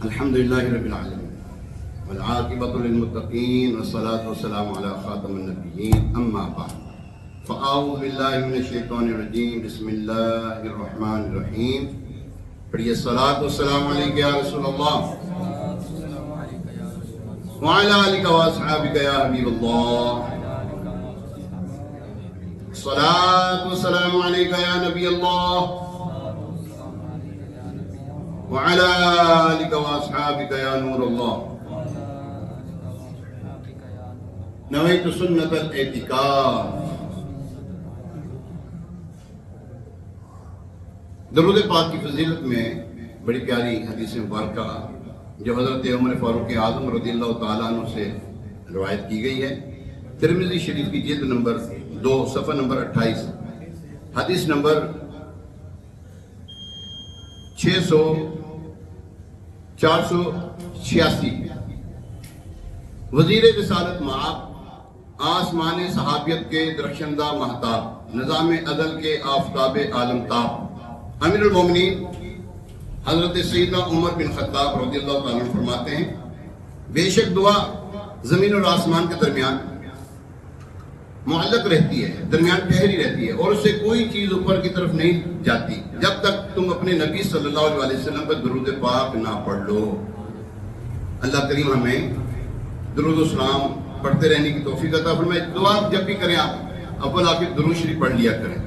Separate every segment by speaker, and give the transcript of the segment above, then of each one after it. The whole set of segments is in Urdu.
Speaker 1: الحمدللہ رب العالمین والعاقبۃ للمتقین والصلاۃ والسلام علی خاتم النبیین اما بعد فاعوذ باللہ من الشیطان الرجیم بسم اللہ الرحمن الرحیم. پڑھیے الصلاۃ والسلام علیک یا رسول اللہ وعلی آلک واصحابک یا حبیب اللہ. الصلاۃ والسلام علیک یا نبی اللہ وعلى آلك وأصحابك يا نور الله. نويت سنة الاعتكاف. درود پاک کی فضیلت میں بڑی پیاری حدیث مبارکہ جو حضرت عمر فاروق اعظم رضی اللہ تعالیٰ عنہ سے روایت کی گئی ہے. ترمذی شریف کی جلد نمبر 2 صفحہ نمبر 28 حدیث نمبر 486. وزیر رسالت مآب، آسمان صحابیت کے درخشندہ مہتاب، نظام عدل کے آفتاب عالم تاب، امیر المومنین حضرت سیدنا عمر بن خطاب رضی اللہ تعالیٰ عنہ فرماتے ہیں بے شک دعا زمین اور آسمان کے درمیان معلق رہتی ہے، درمیان ٹھہری رہتی ہے اور اس سے کوئی چیز اوپر کی طرف نہیں جاتی جب تک تم اپنے نبی صلی اللہ علیہ وسلم پر درود پاک نہ پڑھ لو. اللہ کریم ہمیں درود و سلام پڑھتے رہنے کی توفیق عطا فرمائے. دعا جب بھی کریں آپ اول آخر درود شریف پڑھ لیا کریں.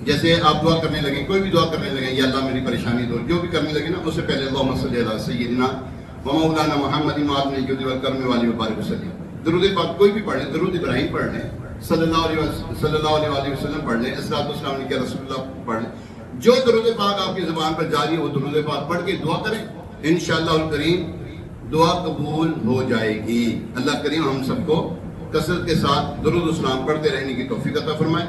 Speaker 1: جیسے آپ دعا کرنے لگیں، کوئی بھی دعا کرنے لگیں، یا اللہ میری پریشانی دور، جو بھی کرنے لگے نا اس سے پہلے اللہم صلی علی سیدنا و مولانا محمد معظم الجود والکرم والی وبارک وسلم. درود پاک کوئی بھی پڑھ لیں، درود ابراہیم پڑھ لیں، صلی اللہ علیہ وسلم پڑھ لیں، الصلوۃ والسلام علیہ رسول اللہ پڑھ لیں. جو درود پاک آپ کی زبان پر جاری ہو درود پاک پڑھ کے دعا کریں، انشاءاللہ الکریم دعا قبول ہو جائے گی. اللہ کریم ہم سب کو کثرت کے ساتھ درود السلام پڑھتے رہنے کی توفیق عطا فرمائے.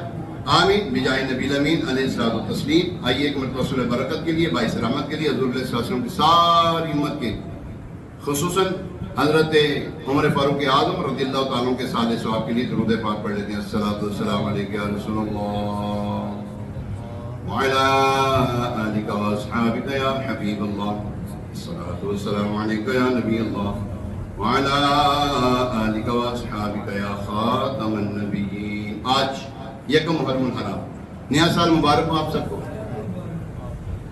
Speaker 1: آمین بجائے نبی الامین علیہ الصلوۃ والتسلیم. آئیے ایک مرتبہ رسول برکت کے لیے، باعث رحمت کے لیے، حضور علیہ السلام کی ساری امت کے خصوصاً حضرت عمر فاروق اعظم رضی اللہ تعالیٰ کے صالح ثواب کے لیے درود پاک پڑھ لیتے ہیں. الصلاۃ والسلام علیک یا رسول اللہ وعلی آلک واصحابک یا حبیب اللہ. الصلاۃ والسلام علیک یا نبی اللہ وعلی آلک واصحابک یا خاتم النبیین. آج یکم محرم الحرام، نیا سال مبارک ہو آپ سب کو.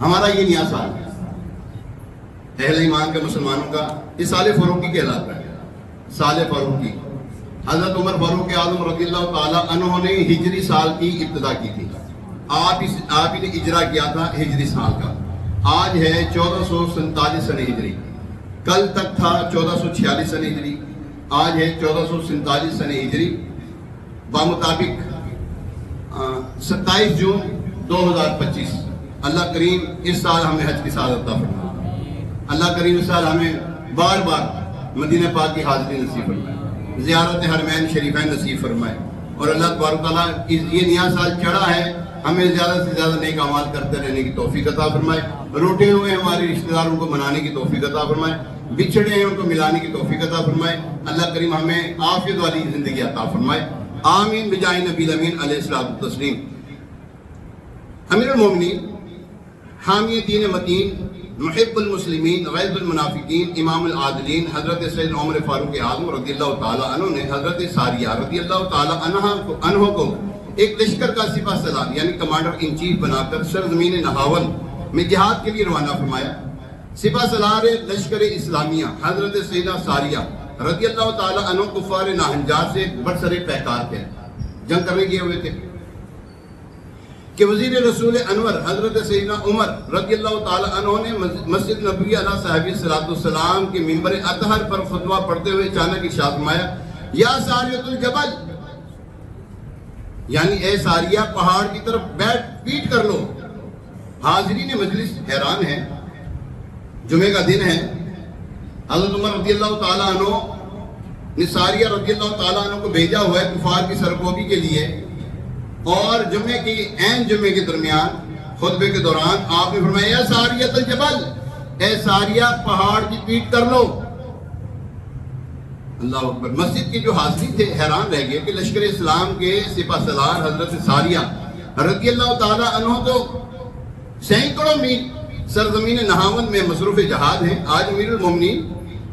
Speaker 1: ہمارا یہ نیا سال ہے اہل ایمان کے مسلمانوں کا، یہ سال فاروقی کہلاتا ہے. سال فاروقی حضرت عمر فاروق اعظم رضی اللہ تعالیٰ عنہ نے ہجری سال کی ابتدا کی تھی. آپ ہی نے اجرا کیا تھا ہجری سال کا. آج ہے 1447 سن ہجری، کل تک تھا 1446 سن ہجری، آج ہے 1447 سن ہجری. بمطابق 27 جون 2025. اللہ کریم اس سال ہمیں حج کی سعادت عطا فرمائے. اللہ کریم اس سال ہمیں بار بار مدینہ پاک کی حاضری نصیب فرمائے، زیارت حرمین شریفین نصیب فرمائے. اور اللہ تبارک تعالیٰ یہ نیا سال چڑھا ہے، ہمیں زیادہ سے زیادہ نیک اعمال کرتے رہنے کی توفیق عطا فرمائے. روٹے ہوئے ہمارے رشتہ داروں کو منانے کی توفیق عطا فرمائے، بچھڑے ہیں ان کو ملانے کی توفیق عطا فرمائے. اللہ کریم ہمیں عافیت والی زندگی عطا فرمائے. آمین بجائے نبی الامین علیہ الصلوۃ والتسلیم. امیر المومنین، حامی دین متین، محب المسلمین، غیظ المنافقین، امام العادلین حضرت سیدنا عمر فاروق اعظم رضی اللہ تعالیٰ عنہ نے حضرت ساریہ رضی اللہ تعالیٰ عنہ کو ایک لشکر کا سپہ سالار یعنی کمانڈر ان چیف بنا کر سرزمین نہاون میں جہاد کے لیے روانہ فرمایا. سپہ سالار لشکر اسلامیہ حضرت سیدنا ساریہ رضی اللہ تعالیٰ عنہ کفار ناہنجار سے برسر پیکار تھے، جنگ کرنے گئے ہوئے تھے کہ وزیر رسول انور حضرت سیدنا عمر رضی اللہ تعالیٰ عنہ نے مسجد نبوی علیہ صاحب صلاۃ السلام کے منبر اطہر پر خطبہ پڑھتے ہوئے اچانک ارشاد فرمایا یا ساریۃ الجبل، یعنی اے ساریہ پہاڑ کی طرف پیٹ کر لو. حاضرین مجلس حیران ہیں، جمعے کا دن ہے، حضرت عمر رضی اللہ تعالیٰ عنہ نے ساریہ رضی اللہ تعالیٰ عنہ کو بھیجا ہوا ہے کفار کی سرکوبی کے لیے، اور جمعے کی عین جمعے کے درمیان خطبے کے دوران آپ نے فرمایا یا ساریۃ الجبل، اے ساریہ پہاڑ کی پیٹ کر لو. اللہ اکبر. مسجد کے جو حاضرین تھے حیران رہ گئے کہ لشکر اسلام کے سپہ سالار حضرت ساریہ رضی اللہ تعالیٰ عنہ تو سینکڑوں میل سرزمین نہاون میں مصروف جہاد ہیں. آج امیر المومنین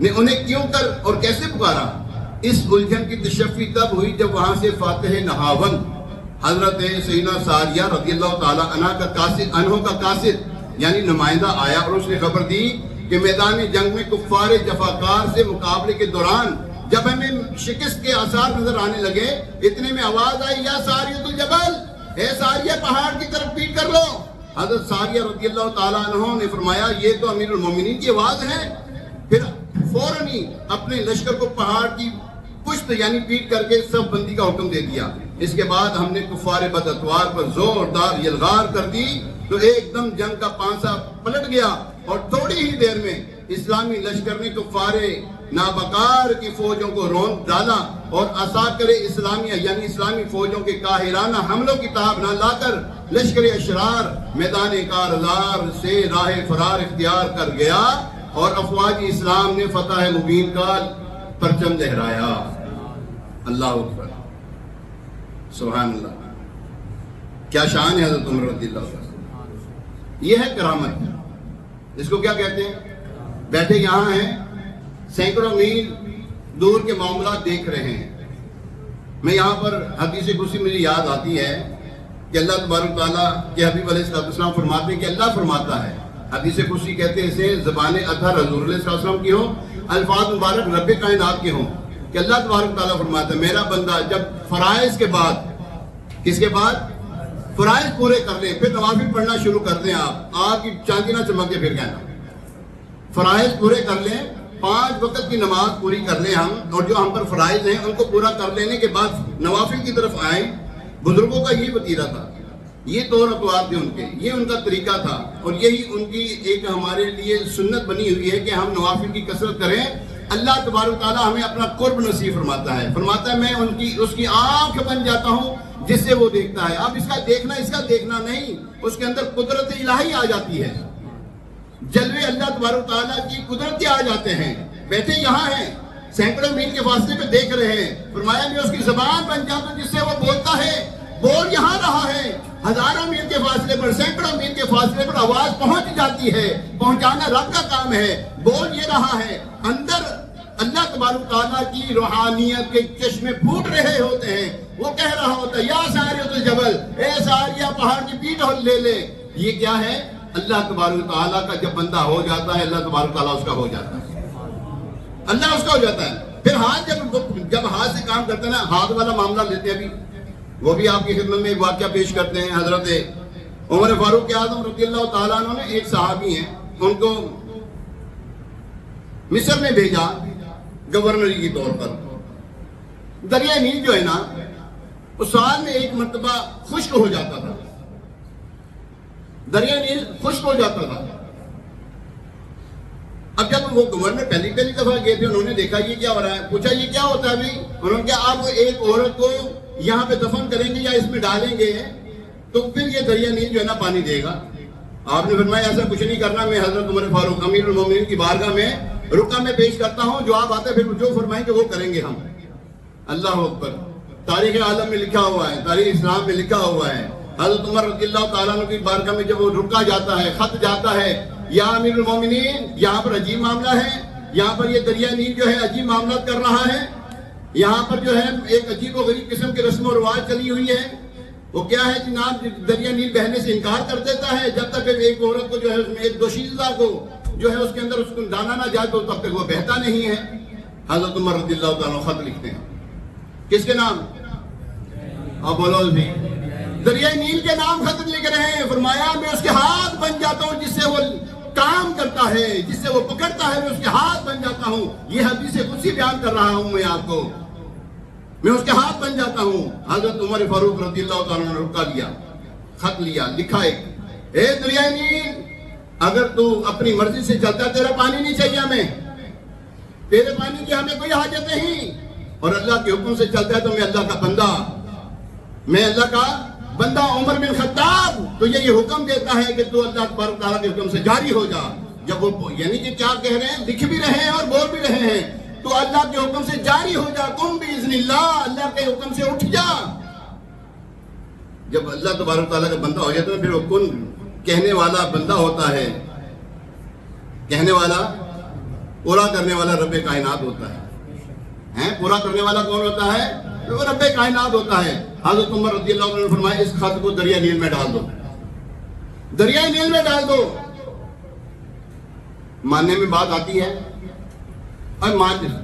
Speaker 1: نے انہیں کیوں کر اور کیسے پکارا؟ اس الجھن کی تشفی تب ہوئی جب وہاں سے فاتح نہاون حضرت سیدنا ساریہ رضی اللہ تعالیٰ عنہ کا قاصد یعنی نمائندہ آیا اور اس نے خبر دی کہ میدان جنگ میں کفار جفاکار سے مقابلے کے دوران جب ہمیں شکست کے آثار نظر آنے لگے اتنے میں آواز آئی یا ساریہ الجبل، اے ساریہ پہاڑ کی طرف پیٹ کر لو. حضرت ساریہ رضی اللہ تعالیٰ عنہ نے فرمایا یہ تو امیر المومنین کی آواز ہے. پھر فوراً ہی اپنے لشکر کو پہاڑ کی پشت یعنی پیٹ کر کے صف بندی کا حکم دے دیا. اس کے بعد ہم نے کفار بد اتوار پر زوردار یلغار کر دی تو ایک دم جنگ کا پانسا پلٹ گیا اور تھوڑی ہی دیر میں اسلامی لشکر نے کفار نابکار کی فوجوں کو رون ڈالا اور عساکر اسلامیہ یعنی اسلامی فوجوں کے قاہرانہ حملوں کی تاب نہ لا کر لشکر اشرار میدان کارزار سے راہ فرار اختیار کر گیا اور افواج اسلام نے فتح مبین کا پرچم لہرایا. اللہ اکبر، سبحان اللہ. کیا شان ہے حضرت عمر رضی اللہ عنہ. یہ ہے کرامت. اس کو کیا کہتے ہیں؟ بیٹھے یہاں ہیں، سینکڑوں میل دور کے معاملات دیکھ رہے ہیں. میں یہاں پر حدیث قدسی مجھے یاد آتی ہے کہ اللہ تبارک تعالیٰ کے حبیب علیہ السلام فرماتے ہیں کہ اللہ فرماتا ہے، حدیث قدسی کہتے ہیں اسے زبان اطہر حضور علیہ السلام کی ہو، الفاظ مبارک رب کائنات کے ہوں، کہ اللہ تبارک تعالیٰ فرماتا ہے میرا بندہ جب فرائض کے بعد، کس کے بعد؟ فرائض پورے کر لیں، پھر نوافل پڑھنا شروع کر دیں. آپ کی چاندی نہ چمکے پھر کہنا. فرائض پورے کر لیں، 5 وقت کی نماز پوری کر لیں ہم، اور جو ہم پر فرائض ہیں ان کو پورا کر لینے کے بعد نوافل کی طرف آئیں. بزرگوں کا یہ وتیرہ تھا، یہ طور اطوار تھے ان کے، یہ ان کا طریقہ تھا، اور یہی ان کی ایک ہمارے لیے سنت بنی ہوئی ہے کہ ہم نوافل کی کثرت کریں. اللہ تبارک تعالیٰ ہمیں اپنا قرب نصیب فرماتا ہے. فرماتا ہے میں اس کی آنکھ بن جاتا ہوں جس سے وہ دیکھتا ہے. اب اس کا دیکھنا نہیں، اس کے اندر قدرت الہی آ جاتی ہے، جلوے اللہ تبارک تعالیٰ کی قدرت کے آ جاتے ہیں. بیٹھے یہاں ہیں، سینکڑوں میل کے فاصلے پہ دیکھ رہے ہیں. فرمایا میں اس کی زبان بن جاتا ہوں جس سے وہ بولتا ہے. بول یہاں رہا ہے، ہزاروں میل کے فاصلے پر، سینکڑوں میل کے فاصلے پر آواز پہنچ جاتی ہے. پہنچانا رب کا کام ہے. بول یہ رہا ہے، اندر اللہ تبارک تعالیٰ کی روحانیت کے چشمے پھوٹ رہے ہوتے ہیں. وہ کہہ رہا ہوتا ہے یا ساریہ الجبل، اے ساریہ پہاڑ کی پیٹ لے لے. یہ کیا ہے؟ اللہ تبارک تعالیٰ کا جب بندہ ہو جاتا ہے اللہ تبارک تعالیٰ اس کا ہو جاتا ہے. اللہ اس کا ہو جاتا ہے. پھر ہاتھ جب ہاتھ سے کام کرتے ہیں نا، ہاتھ والا معاملہ لیتے ہیں ابھی، وہ بھی آپ کی خدمت میں ایک واقعہ پیش کرتے ہیں. حضرت عمر فاروق اعظم رضی اللہ تعالیٰ عنہ نے ایک صحابی ہیں، ان کو مصر میں بھیجا گورنر کے طور پر. دریا نیل جو ہے نا وہ سال میں ایک مرتبہ خشک ہو جاتا تھا. دریا نیل خشک ہو جاتا تھا. اب جب وہ گورنر پہلی دفعہ گئے تھے، انہوں نے دیکھا یہ کیا ہو رہا ہے. پوچھا یہ کیا ہوتا ہے ابھی؟ انہوں نے کہا آپ ایک عورت کو یہاں پہ دفن کریں گے یا اس میں ڈالیں گے تو پھر یہ دریا نیل جو ہے نا پانی دے گا. آپ نے فرمایا ایسا کچھ نہیں کرنا. میں حضرت عمر فاروق امیر المومنین کی بارگاہ میں رکا میں پیش کرتا ہوں، جو آپ آتے پھر جو فرمائیں گے وہ کریں گے ہم. اللہ اکبر. تاریخ عالم میں لکھا ہوا ہے، تاریخ اسلام میں لکھا ہوا ہے. حضرت عمر رضی اللہ تعالیٰ عنہ کی بارگاہ میں جب وہ رکا جاتا ہے، خط جاتا ہے، یا امیر المومنین یہاں پر عجیب معاملہ ہے، یہاں پر یہ دریا نیل جو ہے عجیب معاملات کر رہا ہے، یہاں پر جو ہے ایک عجیب و غریب قسم کی رسم و رواج چلی ہوئی ہے. وہ کیا ہے جناب؟ دریا نیل بہنے سے انکار کر دیتا ہے جب تک ایک عورت کو جو ہے اس میں ایک دوشیزہ کو جو ہے اس کے اندر اس کو ڈالا نہ جائے تو تب تک وہ بہتا نہیں ہے. حضرت عمر رضی اللہ تعالیٰ خط لکھتے ہیں، کس کے نام؟ اب بولو بھی. دریا نیل کے نام خط لکھ رہے ہیں. فرمایا میں اس کے ہاتھ بن جاتا ہوں جس سے وہ کام کرتا ہے، جس سے وہ پکڑتا ہے، میں اس کے ہاتھ بن جاتا ہوں. یہ حدیث قدسی بیان کر رہا ہوں میں آپ کو. میں اس کے ہاتھ بن جاتا ہوں. حضرت عمر فاروق رضی اللہ تعالیٰ نے رکا لیا، خط لیا، لکھا ایک، اے دریا نیل اگر تو اپنی مرضی سے چلتا ہے، تیرا پانی نہیں چاہیے ہمیں، تیرے پانی کی ہمیں کوئی حاجت نہیں، اور اللہ کے حکم سے چلتا ہے تو میں اللہ کا بندہ، میں اللہ کا بندہ عمر بن خطاب تو یہ حکم دیتا ہے کہ تو اللہ تبارک تعالیٰ کے حکم سے جاری ہو جا. جب وہ یعنی کہ کیا کہہ رہے ہیں؟ لکھ بھی رہے ہیں اور بول بھی رہے ہیں. تو اللہ کے حکم سے جاری ہو جا، قم باذن اللہ، اللہ کے حکم سے اٹھ جا. جب اللہ تبارک تعالیٰ کا بندہ ہو جاتا ہے پھر وہ کن کہنے والا بندہ ہوتا ہے. کہنے والا پورا کرنے والا رب کائنات ہوتا ہے. پورا کرنے والا کون ہوتا ہے؟ وہ رب کائنات ہوتا ہے. حضرت عمر رضی اللہ عنہ نے فرمایا اس خط کو دریا نیل میں ڈال دو, دریا نیل میں ڈال دو. ماننے میں بات آتی ہے اور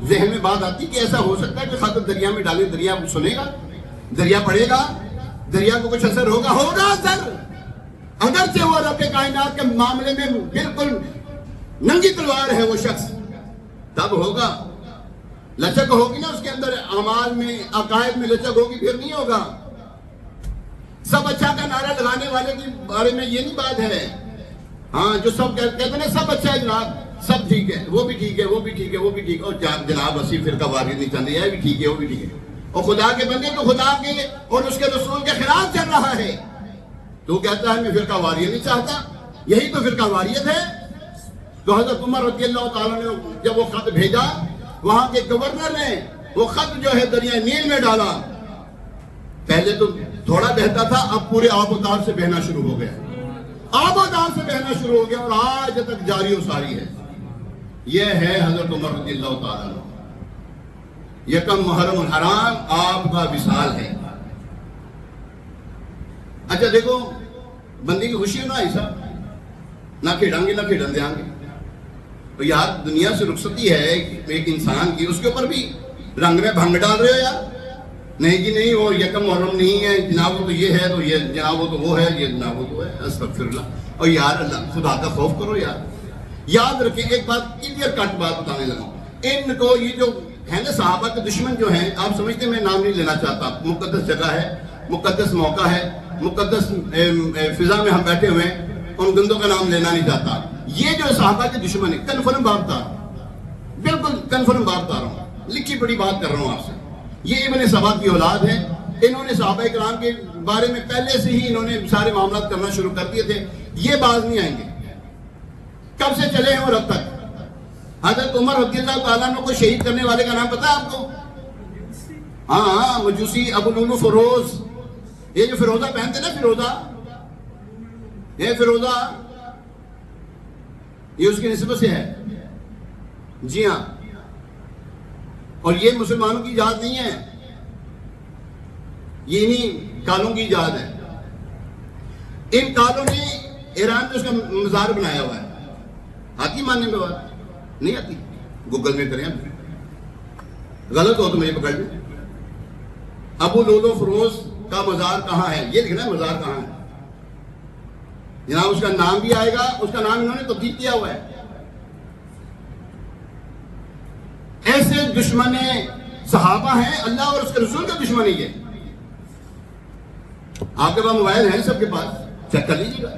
Speaker 1: ذہن میں بات آتی ہے کہ ایسا ہو سکتا ہے کہ خط دریا میں ڈالیں, دریا سنے گا, دریا پڑھے گا, دریا کو کچھ اثر ہوگا اثر. اگرچہ وہ رب کائنات کے معاملے میں بالکل ننگی تلوار ہے وہ شخص, تب ہوگا. لچک ہوگی نا اس کے اندر, اعمال میں عقائد میں لچک ہوگی, پھر نہیں ہوگا. سب اچھا کا نعرہ لگانے والے کے بارے میں یہ نہیں بات ہے. ہاں جو سب کہتے ہیں نا سب اچھا ہے جناب, سب ٹھیک ہے, وہ بھی ٹھیک ہے, وہ بھی ٹھیک ہے, وہ بھی ٹھیک ہے, اور جناب اسی فرقہ واری نہیں چاہتے, یہ بھی ٹھیک ہے, وہ بھی ٹھیک ہے. اور خدا کے بندے تو خدا کے اور اس کے رسول کے خلاف چل رہا ہے, تو کہتا ہے میں فرقہ واریت نہیں چاہتا. یہی تو فرقہ واریت ہے. تو حضرت عمر رضی اللہ تعالیٰ نے جب وہ خط بھیجا, وہاں کے گورنر نے وہ خط جو ہے دریا نیل میں ڈالا. پہلے تو تھوڑا بہتا تھا, اب پورے آب و تاب سے بہنا شروع ہو گیا, آب و تاب سے بہنا شروع ہو گیا, اور آج تک جاری و ساری ہے. یہ ہے حضرت عمر رضی اللہ تعالیٰ عنہ. یکم محرم الحرام آپ کا وصال ہے. اچھا دیکھو, بندی کی خوشی ہونا ایسا نہ کھیڑیں گے نہ کھیڑن دیں گے. تو یار دنیا سے رخصتی ہے ایک انسان کی, اس کے اوپر بھی رنگ میں بھنگ ڈال رہے ہو یار. نہیں جی نہیں, وہ یکم محرم نہیں ہے جناب, وہ تو یہ ہے, تو یہ جناب وہ تو وہ ہے, یہ جناب وہ تو ہے. استغفر اللہ. اور یار اللہ خدا کا خوف کرو یار. یاد رکھیں ایک بات, کلیئر کٹ بات بتانے لگا. ان کو یہ جو ہے نا صحابہ کے دشمن جو ہیں, آپ سمجھتے ہیں میں نام نہیں لینا چاہتا, مقدس جگہ ہے, مقدس موقع ہے, مقدس فضا میں ہم بیٹھے ہوئے ہیں, ان گندوں کا نام لینا نہیں چاہتا. یہ جو صحابہ کے دشمن ہیں, کنفرم بات بتا رہا ہوں, بالکل کنفرم بات بتا رہا ہوں, لکھی بڑی بات کر رہا ہوں آپ سے. یہ ابن سبا کی اولاد ہے. انہوں نے صحابہ کرام کے بارے میں پہلے سے ہی انہوں نے سارے معاملات کرنا شروع کر دیے تھے. یہ باز نہیں آئیں گے. کب سے چلے ہیں اور اب تک. حضرت عمر رضی اللہ تعالیٰ عنہ کو شہید کرنے والے کا نام پتہ ہے آپ کو؟ ہاں, مجوسی ابو لولو فروز. یہ جو فیروزہ پہنتے نا, فیروزہ, یہ فیروزہ یہ اس کی نسبت سے ہے. جی ہاں, اور یہ مسلمانوں کی ایجاد نہیں ہے, یہ انہی کالوں کی ایجاد ہے. ان کالوں نے ایران میں اس کا مزار بنایا ہوا ہے. آتی ماننے میں بات نہیں آتی, گوگل میں کریں, غلط ہو تو مجھے پکڑ لیں. ابو لولو فروز کا مزار کہاں ہے, یہ لکھنا ہے مزار کہاں ہے جناب. اس کا نام بھی آئے گا, اس کا نام انہوں نے تبدیل کیا ہوا ہے. ایسے دشمن صحابہ ہیں, اللہ اور اس کے رسول کا دشمن ہی ہے. آپ کے پاس موبائل ہیں, سب کے پاس, چیک کر لیجیے گا,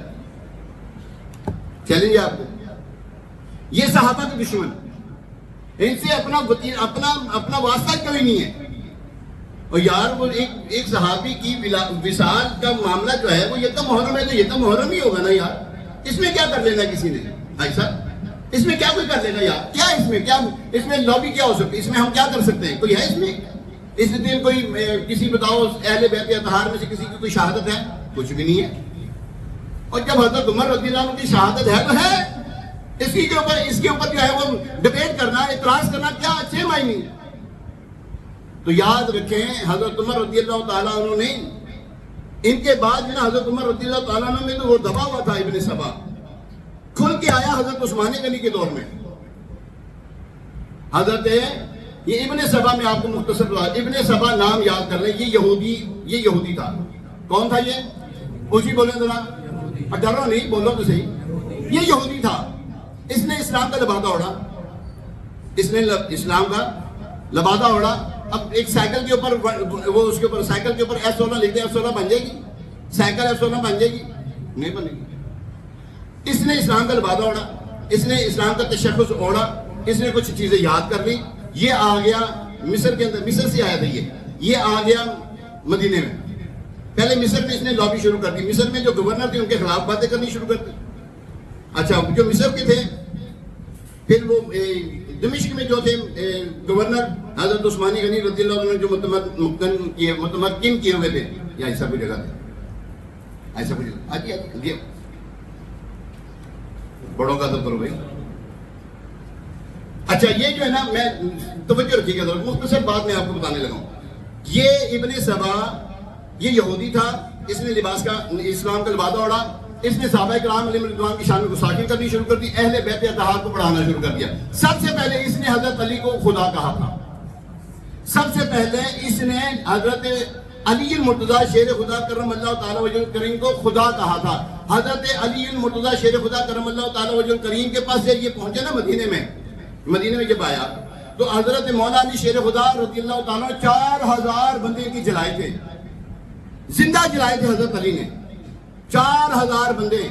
Speaker 1: چیلنج ہے آپ کو. یہ صحابہ کے دشمن, ان سے اپنا واسطہ کوئی نہیں ہے. اور یار وہ ایک صحابی کی وصال کا معاملہ جو ہے وہ یکم محرم ہے, تو یکم محرم ہی ہوگا نا یار. اس میں کیا کر لینا کسی نے ایسا, اس میں کیا کوئی کر لینا یار. کیا اس میں لابی کیا ہو سکتی, اس میں ہم کیا کر سکتے ہیں, کوئی ہے اس میں؟ اس دن کوئی کسی بتاؤ اہل بیت اطہار میں سے کسی کی کوئی شہادت ہے؟ کچھ بھی نہیں ہے. اور جب حضرت عمر رضی اللہ عنہ کی شہادت ہے تو ہے, اس کے اوپر جو ہے وہ ڈبیٹ کرنا, اعتراض کرنا کیا اچھے معنی. تو یاد رکھیں حضرت عمر رضی اللہ تعالیٰ عنہ نے, ان کے بعد جو حضرت عمر رضی اللہ تعالیٰ عنہ میں تو وہ دبا ہوا تھا ابن سبا, کھل کے آیا حضرت عثمان غنی کے دور میں. حضرت یہ ابن سبا میں آپ کو مختصر ابن سبا نام یاد کر لیں. یہ یہودی تھا. کون تھا یہ؟ اسی بولیں ذرا, ڈرو نہیں, بولو تو صحیح. یہ یہودی تھا. اس نے اسلام کا لبادہ اوڑا, اس نے اسلام کا لبادہ اوڑا. اب ایک سائیکل کے اوپر وہ اس کے اوپر سائیکل کے اوپر F16 لکھ دے, F16 بن جائے گی سائیکل, F16 بن جائے گی نہیں بنے گی. اس نے اسلام کا لبادہ اوڑا, اس نے اسلام کا تشخص اوڑا, اس نے کچھ چیزیں یاد کر لی. یہ آ گیا مصر کے اندر, مصر سے آیا تھا یہ آ گیا مدینے میں. پہلے مصر میں اس نے لابی شروع کر دی. مصر میں جو گورنر تھے ان کے خلاف باتیں کرنی شروع کر دی. اچھا, جو مصر کے تھے, پھر وہ دمشق میں جو تھے گورنر حضرت عثمان غنی رضی اللہ عنہ جو متمکن کیے ہوئے تھے, یا ایسا کوئی جگہ تھا, ایسا کوئی جگہ آجی بڑوں کا دفتر بھائی, اچھا یہ جو ہے نا، میں توجہ رکھیے گا ضرور، مختصر بات میں آپ کو بتانے لگا ہوں. یہ ابن سبا یہ یہودی تھا، اس نے لباس کا اسلام کا لبادہ اوڑا، اس نے صحابہ کرام علیہ رضوان کی شان میں گستاخی کرنی شروع کر دی، اہل بیت اتحاد کو پڑھانا شروع کر دیا. سب سے پہلے اس نے حضرت علی کو خدا کہا تھا. سب سے پہلے اس نے حضرت علی المرتضیٰ شیر خدا کرم اللہ تعالیٰ وجہ الکریم کو خدا کہا تھا. حضرت علی المرتضیٰ شیر خدا کرم اللہ تعالیٰ وجہ الکریم کے پاس جب یہ پہنچے نا مدینے میں جب آیا تو حضرت مولا علی شیر خدا رضی اللہ تعالیٰ 4000 بندے کی جلائے تھے، زندہ جلائے تھے حضرت علی نے 4000 بندے.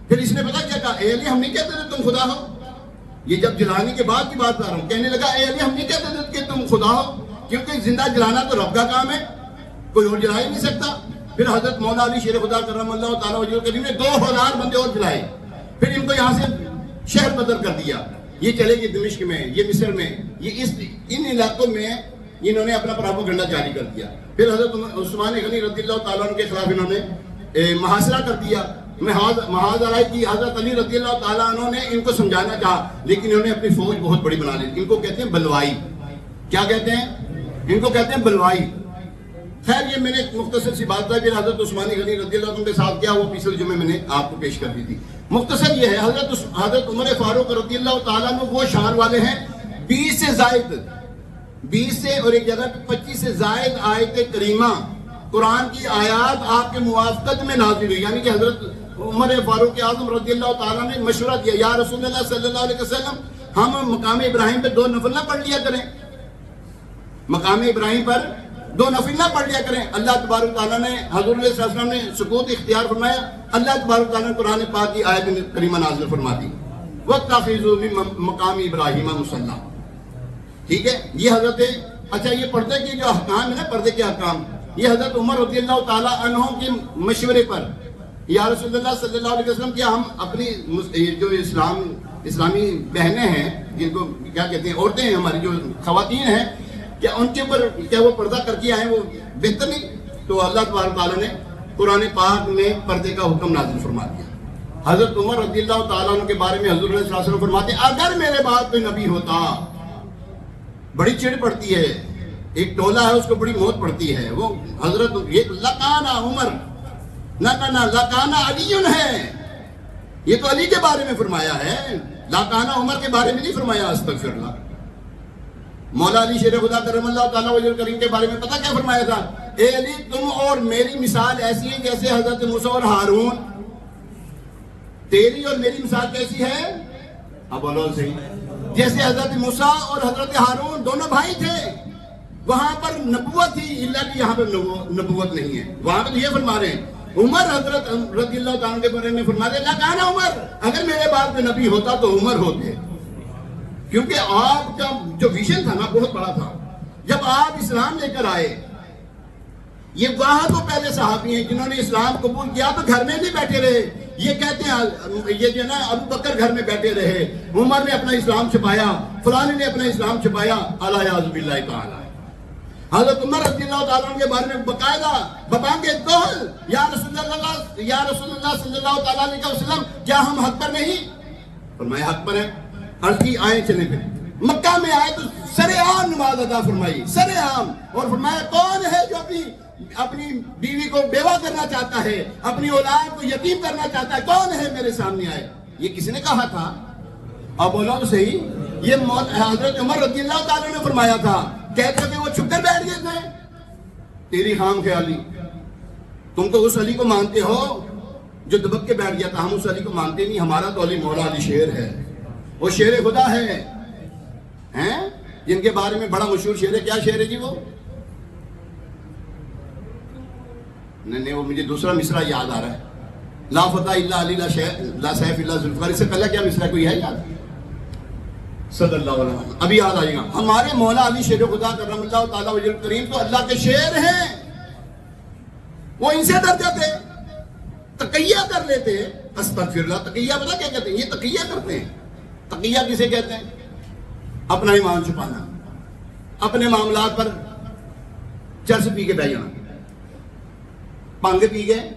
Speaker 1: پھر اس نے پتا کیا کہا، اے علی ہم نہیں کہتے تھے تم خدا ہو. یہ جب جلانے کے بعد کی بات کر رہا ہوں، کہنے لگا اے علی ہم نہیں کہتے تھے کہ تم خدا ہو، کیونکہ زندہ جلانا تو رب کا کام ہے، کوئی اور جلا ہی نہیں سکتا. پھر حضرت مولا علی شیر خدا کرم اللہ تعالیٰ وجہ الکریم نے 2000 بندے اور جلائے. پھر ان کو یہاں سے شہر بدر کر دیا. یہ چلے گئے دمشق میں، یہ مصر میں، یہ ان علاقوں میں انہوں نے اپنا پراپیگنڈا جاری کر دیا. پھر حضرت عثمان غنی رضی اللہ تعالیٰ عنہ کے خلاف انہوں نے محاصرہ کر دیا، محاذ آرائی کی. حضرت علی رضی اللہ تعالیٰ عنہ نے ان کو سمجھانا چاہا، لیکن انہوں نے اپنی فوج بہت بڑی بنا لی. ان کو کہتے ہیں بلوائی. کیا کہتے ہیں؟ ان کو کہتے ہیں بلوائی. خیر یہ میں نے مختصر سی بات ہے. پھر حضرت عثمان غنی رضی اللہ عنہ کے ساتھ کیا وہ پچھلے جمعے میں نے آپ کو پیش کر دی تھی. مختصر یہ ہے، حضرت عمر فاروق رضی اللہ تعالیٰ عنہ وہ شان والے ہیں 20 سے زائد 20 سے اور ایک جگہ 25 سے زائد آیت کریمہ قرآن کی آیات آپ کے موافقت میں نازل ہوئی. یعنی کہ حضرت عمر فاروق اعظم رضی اللہ تعالیٰ نے مشورہ دیا، یا رسول اللہ صلی اللہ علیہ وسلم ہم مقام ابراہیم پہ 2 نفل نہ پڑھ لیا کریں، مقام ابراہیم پر 2 نفل نہ پڑھ لیا کریں. اللہ تبارک تعالیٰ نے، حضور علیہ السلام نے سکوت اختیار فرمایا. اللہ تبارک تعالیٰ نے قرآن پاک کی آیت کریمہ نازل فرما دی، وَاتَّخِذُوا مِن مَقَامِ إِبْرَاهِيمَ مُصَلًّى. ٹھیک ہے، یہ حضرت اچھا یہ پردے کے جو احکام ہے نا، پردے کے احکام، یہ حضرت عمر رضی اللہ تعالیٰ عنہ کے مشورے پر، یا رسول اللہ صلی اللہ علیہ وسلم کیا ہم اپنی جو اسلامی بہنیں ہیں، جن کو کیا کہتے ہیں، عورتیں ہیں ہماری جو خواتین ہیں، کیا ان کے اوپر کیا وہ پردہ کر کے آئیں، وہ بہتر نہیں؟ تو اللہ تبارک تعالیٰ نے قرآن پاک میں پردے کا حکم نازل فرما دیا. حضرت عمر رضی اللہ تعالیٰ عنہ کے بارے میں حضور صلی اللہ علیہ وسلم فرماتے ہیں، اگر میرے بعد کوئی نبی ہوتا، بڑی چڑ پڑتی ہے، ایک ٹولہ ہے اس کو بڑی موت پڑتی ہے، وہ حضرت یہ لکانا عمر نہ لکانا علی ہے. یہ تو علی کے بارے میں فرمایا ہے، لکانا عمر کے بارے میں نہیں فرمایا. استغفر اللہ. مولا علی شیر خدا کرم اللہ تعالیٰ وجہ الکریم کے بارے میں پتہ کیا فرمایا تھا؟ اے علی تم اور میری مثال ایسی ہے جیسے حضرت موسیٰ اور ہارون. تیری اور میری مثال کیسی ہے؟ اب بولو صحیح. جیسے حضرت موسیٰ اور حضرت ہارون دونوں بھائی تھے، وہاں پر نبوت تھی، اللہ کی یہاں پر نبوت نہیں ہے. وہاں پر یہ فرما رہے ہیں عمر حضرت رضی اللہ تعالیٰ کے بارے میں فرما رہے ہیں، لکانا عمر، اگر میرے بعد میں نبی ہوتا تو عمر ہوتے. کیونکہ آپ کا جو ویژن تھا نا بہت بڑا تھا. جب آپ اسلام لے کر آئے، یہ وہاں تو پہلے صحابی ہیں جنہوں نے اسلام قبول کیا تو گھر میں نہیں بیٹھے رہے. یہ کہتے ہیں یہ جو نا ابو بکر گھر میں بیٹھے رہے، عمر نے اپنا اسلام چھپایا، فلانے نے اپنا اسلام چھپایا. الیاذ باللہ تعالی. حضرت عمر رضی اللہ تعالیٰ عنہ کے بارے میں باقاعدہ ببانگے دوہل، یا رسول اللہ صلی اللہ تعالیٰ علیہ وسلم کیا ہم حق پر نہیں؟ فرمایا حق پر ہے. عرض کی آئیں چلیں. پھر مکہ میں آئے تو سر عام نماز ادا فرمائی، سر عام. اور فرمایا کون ہے جو اپنی بیوی کو بیوہ کرنا چاہتا ہے، اپنی اولاد کو یتیم کرنا چاہتا ہے، کون ہے میرے سامنے آئے؟ یہ کسی نے کہا تھا؟ اب بولو تو صحیح. یہ حضرت عمر رضی اللہ تعالیٰ نے فرمایا تھا. کہتے تھے وہ چھپ کر بیٹھ گئے تھے. تیری خام خیالی. تم تو اس علی کو مانتے ہو جو دبک کے بیٹھ گیا تھا، ہم اس علی کو مانتے نہیں. ہمارا تو علی مولا علی شیر ہے، وہ شیر خدا ہے، ہیں جن کے بارے میں بڑا مشہور شیر ہے. کیا شیر ہے جی وہ؟ نہیں وہ مجھے دوسرا مصرع یاد آ رہا ہے. لا فتح الا علی لا سیف الا ذوالفقار. اس سے پہلے کیا مصرع کوئی ہے یاد؟ صلی اللہ علیہ وسلم. ابھی یاد آئے گا. ہمارے مولا علی شیر خدا کرم اللہ تعالیٰ وجہ الکریم تو اللہ کے شیر ہیں. وہ ان سے ڈر جاتے، تقیہ کر لیتے. استغفر اللہ. تقیہ پتہ کیا کہتے ہیں؟ یہ تقیہ کرتے ہیں. تقیہ کسے کہتے ہیں؟ اپنا ایمان چھپانا، اپنے معاملات پر چرس پی کے بہ جانا. پنگ پی گئے،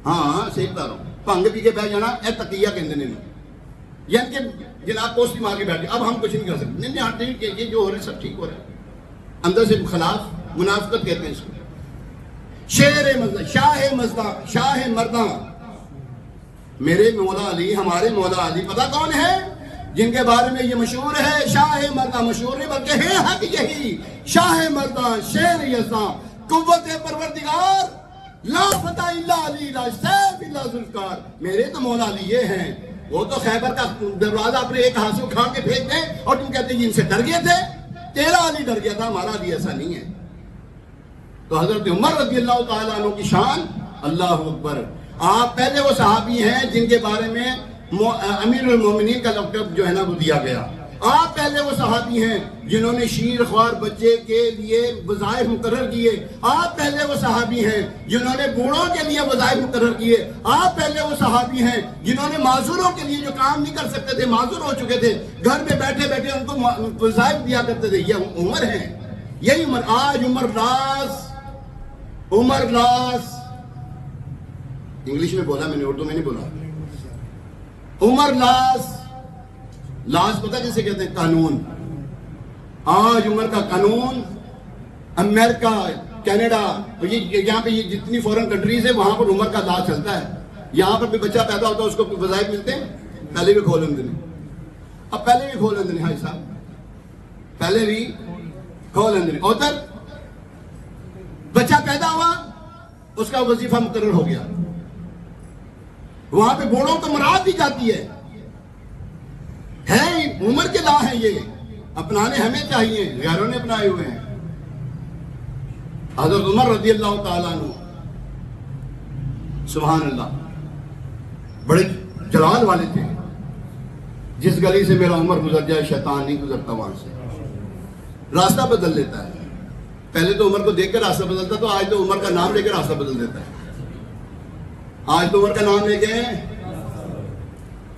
Speaker 1: ہاں صحیح بتا رہا ہوں، پنگ پی کے بہ جانا اے تقیہ کہندے نے. یعنی کہ جناب پوسٹی مار کے بیٹھے اب ہم کچھ نہیں کر سکتے. نہیں ہاں ٹھیک ہے، یہ جو ہو رہا ہے سب ٹھیک ہو رہا ہے، اندر سے خلاف منافقت کہتے ہیں اس کو. شیر مزدہ، شاہ مزدہ، شاہ مردہ، میرے مولا علی، ہمارے مولا علی پتہ کون ہے؟ جن کے بارے میں یہ مشہور ہے شاہ مردہ، مشہور نہیں بلکہ ہے حق یہی، شاہ مردہ، شیر یزداں، قوت پروردگار، لا فتح الا علی، لا سیف الا ذوالفقار. میرے تو مولا علی یہ ہیں. وہ تو خیبر کا دروازہ اپنے ایک ہاتھ سے اکھاڑ کے پھینک دیں اور تم کہتے ہیں ان سے ڈر گئے تھے. تیرا علی ڈر گیا تھا، ہمارا علی ایسا نہیں ہے. تو حضرت عمر رضی اللہ تعالیٰ عنہ کی شان، اللہ اکبر. آپ پہلے وہ صحابی ہیں جن کے بارے میں امیر المومنین کا لقب جو ہے نا وہ دیا گیا. آپ پہلے وہ صحابی ہیں جنہوں نے شیر خوار بچے کے لیے وظائف مقرر کیے. آپ پہلے وہ صحابی ہیں جنہوں نے بوڑھوں کے لیے وظائف مقرر کیے. آپ پہلے وہ صحابی ہیں جنہوں نے معذوروں کے لیے جو کام نہیں کر سکتے تھے، معذور ہو چکے تھے، گھر میں بیٹھے بیٹھے ان کو وظائف دیا کرتے تھے. یہ عمر ہیں، یہی عمر. آج عمر راز انگلش میں بولا میں نے، اردو میں نہیں بولا. عمر لاز پتہ کیسے کہتے ہیں؟ قانون. آج عمر کا قانون امریکہ، کینیڈا، یہاں پہ یہ جتنی فورن کنٹریز ہیں وہاں پر عمر کا لاز چلتا ہے. یہاں پر بھی بچہ پیدا ہوتا ہے اس کو وظائف ملتے ہیں. پہلے بھی کھولیں دیں، اب پہلے بھی کھولیں دیں. ہاں صاحب پہلے بھی کھولیں دیں. ادھر بچہ پیدا ہوا اس کا وظیفہ مقرر ہو گیا. وہاں پہ بوڑھوں کو مراد دی جاتی ہے. عمر کے لا ہیں، یہ اپنانے ہمیں چاہیے، غیروں نے اپنائے ہوئے ہیں. حضرت عمر رضی اللہ تعالیٰ عنہ سبحان اللہ بڑے جلال والے تھے. جس گلی سے میرا عمر گزر جائے شیطان نہیں گزرتا وہاں سے. راستہ بدل لیتا ہے. پہلے تو عمر کو دیکھ کر راستہ بدلتا، تو آج تو عمر کا نام لے کے راستہ بدل دیتا ہے. آج تو عمر کا نام لے کے،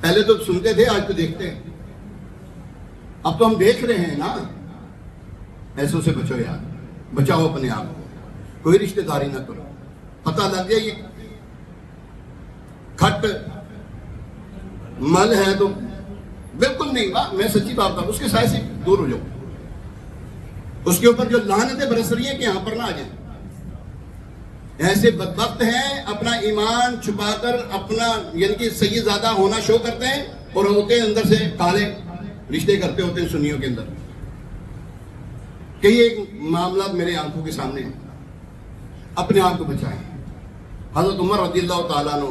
Speaker 1: پہلے تو سنتے تھے آج تو دیکھتے ہیں. اب تو ہم دیکھ رہے ہیں نا. ایسوں سے بچو یار، بچاؤ اپنے آپ کو. کوئی رشتہ داری نہ کرو. پتہ لگ گیا یہ کھٹ مل ہے تو بالکل نہیں. میں سچی بات کروں، اس کے سائے سے دور ہو جاؤ. اس کے اوپر جو لعنتیں برس رہی ہیں کہ یہاں پر نہ آ جائیں. ایسے بدبخت ہیں اپنا ایمان چھپا کر اپنا یعنی کہ سید زادہ ہونا شو کرتے ہیں اور ہوتے ہیں اندر سے کالے رشتے کرتے ہوتے ہیں سنیوں کے اندر. کئی ایک معاملات میرے آنکھوں کے سامنے ہیں. اپنے آپ کو بچائیں. حضرت عمر رضی اللہ تعالیٰ عنہ،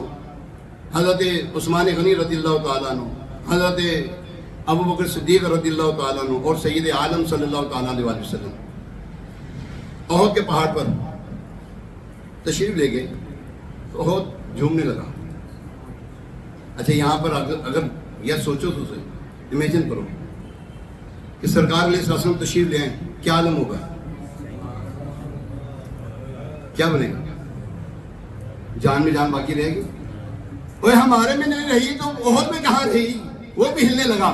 Speaker 1: حضرت عثمان غنی رضی اللہ تعالیٰ عنہ، حضرت ابو بکر صدیق رضی اللہ تعالیٰ عنہ اور سید عالم صلی اللہ تعالیٰ علیہ وسلم احد کے پہاڑ پر تشریف لے گئے تو احد جھومنے لگا. اچھا یہاں پر اگر یہ سوچو تو صحیح، امیجن کرو کہ سرکار علیہ السلام تشریف لے آئیں، کیا عالم ہوگا؟ کیا بنے گا؟ جان میں جان باقی رہے گی؟ اوہ ہمارے میں نہیں رہی تو احد میں کہاں رہی؟ وہ بھی ہلنے لگا.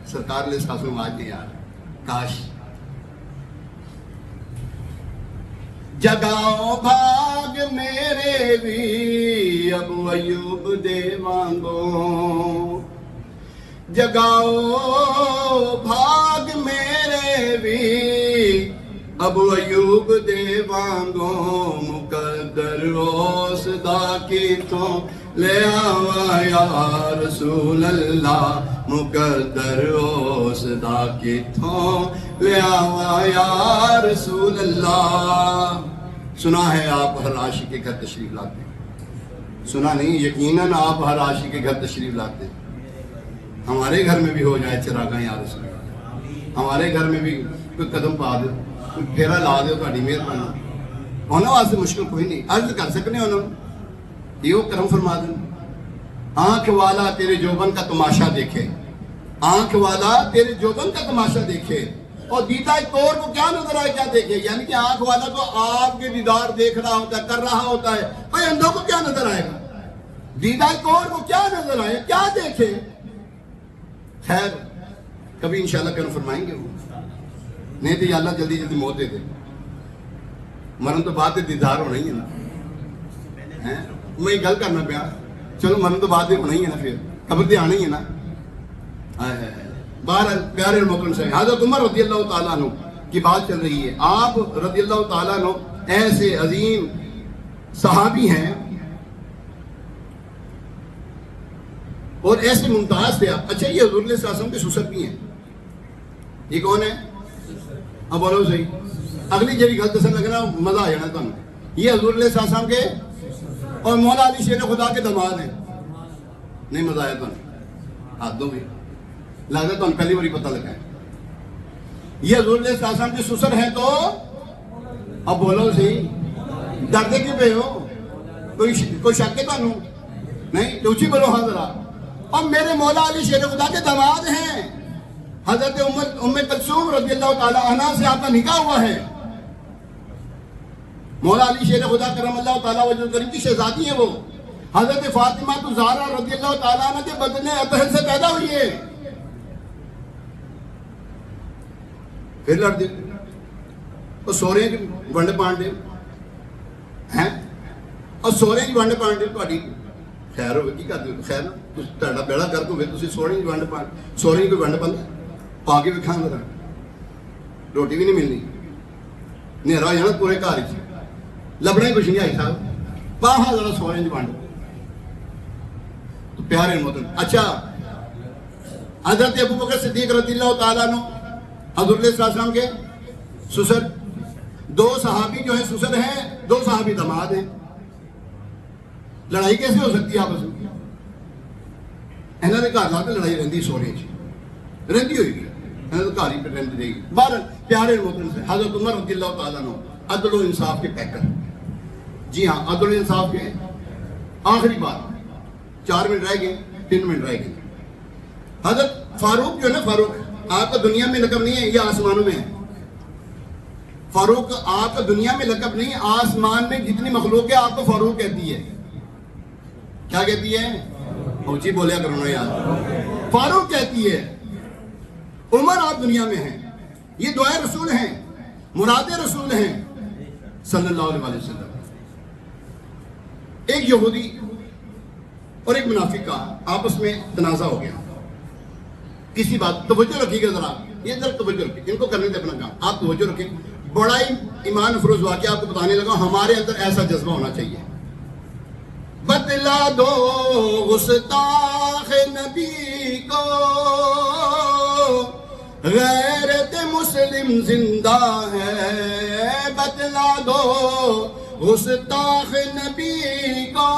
Speaker 1: سرکار علیہ السلام آج نہیں یار، کاش جگاؤ بھاگ میرے بھی اب ایوب دے وانگو، جگاؤ بھاگ میرے بھی اب ایوب دے وانگو، مقدر اس دا کی تو لے آوا یا رسول اللہ، مقدر اس دا کی تو لے آوا یا رسول اللہ. سنا ہے آپ ہر عاشق کے گھر تشریف لاتے ہیں. سنا نہیں، یقیناً آپ ہر عاشق کے گھر تشریف لاتے ہیں. ہمارے گھر میں بھی ہو جائے چراغاں یا رسول اللہ، ہمارے گھر میں بھی کوئی قدم پا دو، کوئی پھیرا لا دو، تہاڈی مہربانی. انہوں واسطے مشکل کوئی نہیں، عرض کر سکنے انہوں یہ کرم فرما دیں. آنکھ والا تیرے جوبن کا تماشا دیکھے، آنکھ والا تیرے جوبن کا تماشا دیکھے، اور دیدہ طور کو کیا نظر آئے کیا دیکھے. یعنی کہ آنکھ والا تو آپ کے دیدار دیکھ رہا ہوتا ہے، کر رہا ہوتا ہے. بھائی اندھوں کو کیا نظر آئے گا؟ دیدہ طور کو کیا نظر آئے، کیا دیکھے. خیر کبھی انشاءاللہ کرم فرمائیں گے. وہ نہیں تو یا اللہ جلدی جلدی موت دے دے. مرن تو بات دیدار ہو رہی ہے نا. میں گل کرنا پیا چلو من تو بعد میں ہونا ہی ہے نا، پھر قبر پہ آنا ہی ہے نا۔ بہرحال پیارے محترم سے حضرت عمر رضی اللہ تعالیٰ عنہ کی بات چل رہی ہے۔ آپ رضی اللہ تعالیٰ عنہ ایسے عظیم صحابی ہیں اور ایسے ممتاز تھے آپ۔ اچھا، یہ حضور صلی اللہ علیہ وسلم کے سسر بھی ہیں، یہ کون ہے؟ اب بولو صحیح، اگلی جی غلط سے لگنا مزہ آ جانا تمہیں۔ یہ حضور صلی اللہ علیہ وسلم کے اور مولا علی شیر خدا کے داماد ہیں۔ نہیں مزہ آیا تمہیں؟ ہاتھ دو بھی لگتا تمہیں پہلی باری پتہ لگا ہے یہ حضور صلی اللہ علیہ وسلم کے سسر ہیں، تو اب بولو صحیح، ڈرتے کیوں پہ ہو؟ کوئی شک ہے تمہیں؟ نہیں تو اچھی بولو ہاں ذرا۔ اور میرے مولا علی شیر خدا کے داماد ہیں، حضرت ام کلثوم رضی اللہ تعالی عنہ سے آپ کا نکاح ہوا ہے۔ مولا علی شیر خدا کرم اللہ تعالی وجہ کریم کی شہزادی ہیں وہ۔ حضرت فاطمہ الزہرا رضی اللہ تعالیٰ عنہ کے بدن اطہر سے پیدا ہوئی ہے۔ پھر لڑ دے اور سورے کی ونڈ پانڈے ہیں، اور سورے کی ونڈ پانڈے تھوڑی خیر ہوگی، کی کرتے ہو خیر تہاڈا بیڑا گرک ہوئے تسی سورے کی ونڈ پانڈ، سورے کی کوئی ونڈ پانڈ پا کے بھی کھانا ذرا، روٹی بھی نہیں ملنی، نیرا ہو جانا پورے گھر لبنا ہی کچھ نہیں آئی صاحب، پاہا ذرا سورے کی ونڈ۔ تو پیارے محترم، اچھا حضرت ابو بکر صدیق رضی اللہ تعالیٰ عنہ حضور صلی اللہ علیہ وسلم کے سسر، دو صحابی جو ہیں سسر ہیں، دو صحابی داماد ہیں۔ لڑائی کیسے ہو سکتی ہے آپس میں؟ انہوں نے گھر لا کے لڑائی رہتی سورے رہتی ہوئی گی، انہوں نے گھر ہی پہ رہتی رہے گی۔ بہرحال پیارے محترم سے حضرت عمر رضی اللہ تعالیٰ عنہ عدل و انصاف کے پیکر، جی ہاں عدل و انصاف کے آخری بات، 4 منٹ رہ گئے، 3 منٹ رہ گئے۔ حضرت فاروق جو ہے نا، فاروق آپ کا دنیا میں لقب نہیں ہے، یہ آسمانوں میں ہے۔ فاروق آپ کا دنیا میں لقب نہیں، آسمان میں جتنی مخلوق ہے آپ کو فاروق کہتی ہے۔ کیا کہتی ہے؟ اونچی بولیا کرو نا یار، فاروق کہتی ہے۔ عمر آپ دنیا میں ہیں، یہ دعائے رسول ہیں، مراد رسول ہیں صلی اللہ علیہ وسلم۔ ایک یہودی اور ایک منافق کا آپس میں تنازع ہو گیا کسی بات، توجہ رکھیے گا ذرا، یہ ذرا توجہ رکھیے، ان کو کرنے دے اپنا کام، آپ توجہ رکھیں۔ بڑا ہی ایمان افروز واقعہ آپ کو بتانے لگا، ہمارے اندر ایسا جذبہ ہونا چاہیے۔ بتلا دو گستاخ نبی کو غیرت مسلم زندہ ہے، بتلا دو گستاخ نبی کو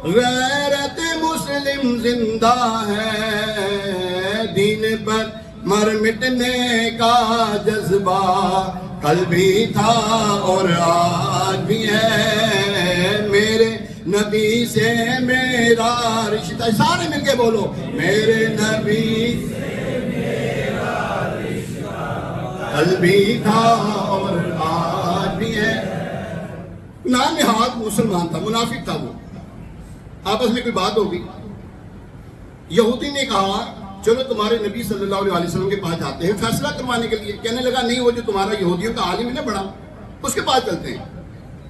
Speaker 1: غیرت مسلم زندہ ہے، دین پر مر مٹنے کا جذبہ کل بھی تھا اور آج بھی ہے، میرے نبی سے میرا رشتہ، سارے مل کے بولو، میرے نبی سے میرا رشتہ کل بھی تھا اور آج بھی ہے۔ نام نہاد مسلمان تھا، منافق تھا وہ، آپس میں کوئی بات ہوگی، یہودی نے کہا چلو تمہارے نبی صلی اللہ علیہ وسلم کے پاس جاتے ہیں فیصلہ کروانے کے لیے۔ کہنے لگا نہیں، وہ جو تمہارا یہودیوں کا عالم ہے نا بڑا، اس کے پاس چلتے ہیں۔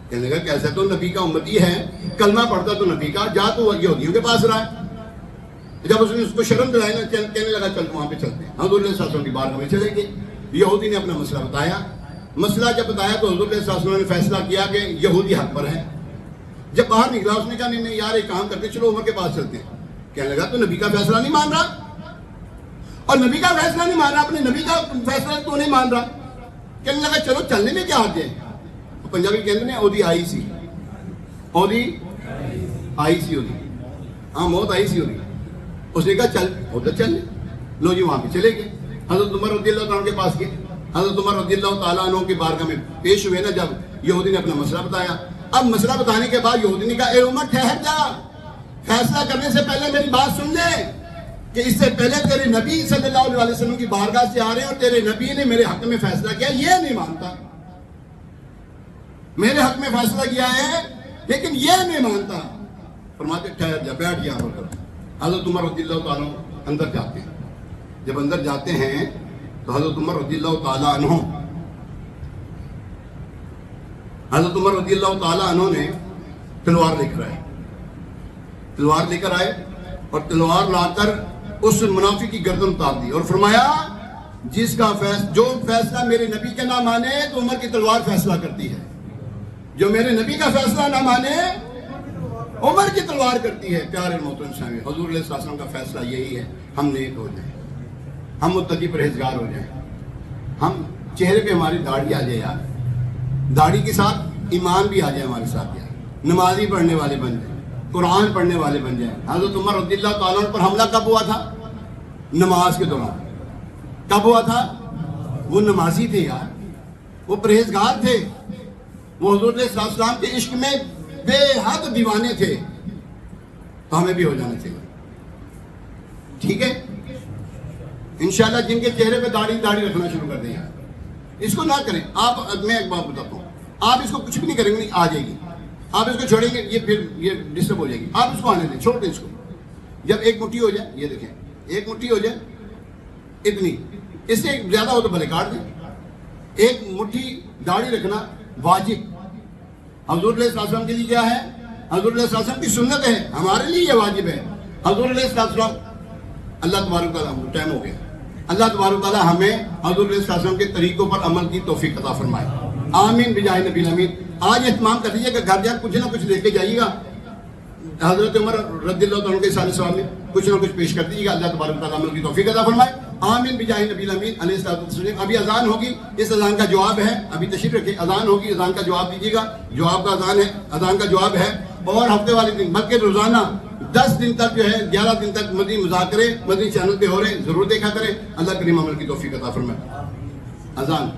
Speaker 1: کہنے لگا کیسے، تو نبی کا امتی ہے، کلمہ پڑھتا تو نبی کا، جا تو یہودیوں کے پاس رہا ہے۔ جب اس نے اس کو شرم دلائی نا، کہنے لگا چل وہاں پہ چلتے ہیں، حضور صلی اللہ علیہ وسلم کی بارگاہ میں چلے گئے۔ یہودی نے اپنا مسئلہ بتایا، مسئلہ جب بتایا تو حضور صلی اللہ علیہ وسلم نے فیصلہ کیا کہ یہودی حق پر ہے۔ جب باہر نکلا اس نے کہا نہیں یار ایک کام کرتے، چلو عمر کے پاس چلتے ہیں۔ کہنے لگا تو نبی کا فیصلہ نہیں مان رہا، اور نبی کا فیصلہ نہیں مان رہا، اپنے نبی کا فیصلہ تو نہیں مان رہا۔ کہنے لگا چلو چلنے میں کیا حرج ہے، پنجابی کہتے ہیں اودی آئی سی، اودی آئی سی، اودی ہاں موت آئی سی اودی۔ اس نے کہا چل ادھر چل، لو جی وہاں پہ چلے گئے۔ حضرت عمر رضی اللہ تعالیٰ عنہ کے پاس گئے، حضرت عمر رضی اللہ تعالیٰ عنہ کی بارگاہ میں پیش ہوئے نا، جب یہودی نے اپنا مسئلہ بتایا، اب مسئلہ بتانے کے بعد یہودی نے کہا اے عمر ٹھہر جا، فیصلہ کرنے سے پہلے میری بات سن لے کہ اس سے پہلے تیرے نبی صلی اللہ علیہ وسلم کی بارگاہ سے آ رہے ہیں اور تیرے نبی نے میرے حق میں فیصلہ کیا، یہ نہیں مانتا، میرے حق میں فیصلہ کیا ہے لیکن یہ نہیں مانتا۔ فرماتے ٹھہر جا، بیٹھ یہاں پر۔ حضرت عمر رضی اللہ تعالیٰ اندر جاتے ہیں، جب اندر جاتے ہیں تو حضرت عمر رضی اللہ تعالیٰ عنہ، حضرت عمر رضی اللہ تعالیٰ عنہ نے تلوار لے کر آئے، تلوار لے کر آئے اور تلوار لا کر اس منافق کی گردن اتار دی اور فرمایا جس کا جو فیصلہ میرے نبی کا نہ مانے تو عمر کی تلوار فیصلہ کرتی ہے، جو میرے نبی کا فیصلہ نہ مانے عمر کی تلوار کرتی ہے۔ پیارے محترم سامعین، حضور علیہ السلام کا فیصلہ یہی ہے، ہم نیک ہو جائیں، ہم متقی پرہیزگار ہو جائیں، ہم چہرے پہ ہماری داڑھی آ جائے یار، داڑھی کے ساتھ ایمان بھی آ جائے ہمارے ساتھ یار، نمازی پڑھنے والے بن جائیں، قرآن پڑھنے والے بن جائیں۔ حضرت عمر رضی اللہ تعالیٰ عنہ پر حملہ کب ہوا تھا؟ نماز کے دوران۔ کب ہوا تھا؟ وہ نمازی تھے یار، وہ پرہیزگار تھے، وہ حضور علیہ السلام کے عشق میں بے حد دیوانے تھے، تو ہمیں بھی ہو جانا چاہیے، ٹھیک ہے؟ انشاءاللہ جن کے چہرے پہ داڑھی رکھنا شروع کر دیں یار، اس کو نہ کریں آپ۔ میں ایک بات بتاتا ہوں، آپ اس کو کچھ بھی نہیں کریں گے، آ جائے گی، آپ اس کو چھوڑیں گے یہ پھر یہ ڈسٹرب ہو جائے گی، آپ اس کو آنے دیں، چھوڑ دیں اس کو۔ جب ایک مٹھی ہو جائے، یہ دیکھیں ایک مٹھی ہو جائے اتنی، اس سے زیادہ ہو تو بھلے کاٹ دیں۔ ایک مٹھی داڑھی رکھنا واجب حضور علیہ السلام کے لیے کیا ہے؟ حضور علیہ السلام کی سنت ہے، ہمارے لیے یہ واجب ہے۔ حضور علیہ السلام، اللہ تبارک تعالیٰ، ٹائم ہو گیا، اللہ تبارک تعالیٰ ہمیں حضور علیہ السلام کے طریقوں پر عمل کی توفیق عطا فرمائے، آمین بجاہ نبی الامین۔ آج اہتمام کر لیجیے کہ گھر جا کچھ نہ کچھ لے کے جائیے گا، حضرت عمر رضی اللہ عنہ کے سال ثواب میں کچھ نہ کچھ پیش کر دیجیے گا، اللہ تبارک تعالیٰ عمل کی توفیق عطا فرمائے، آمین بجاہ نبی الامین علیہ السلام۔ ابھی اذان ہوگی، اس اذان کا جواب ہے، ابھی تشریف رکھیں، اذان ہوگی، اذان کا جواب دیجیے گا، جواب کا اذان ہے، اذان کا جواب ہے۔ اور ہفتے والے دن بلکہ روزانہ 10 دن تک جو ہے 11 دن تک مدنی مذاکرے مدنی چینل پہ ہو رہے ہیں، ضرور دیکھا کریں، اللہ کریم عمل کی توفیق عطا فرمائے۔ اذان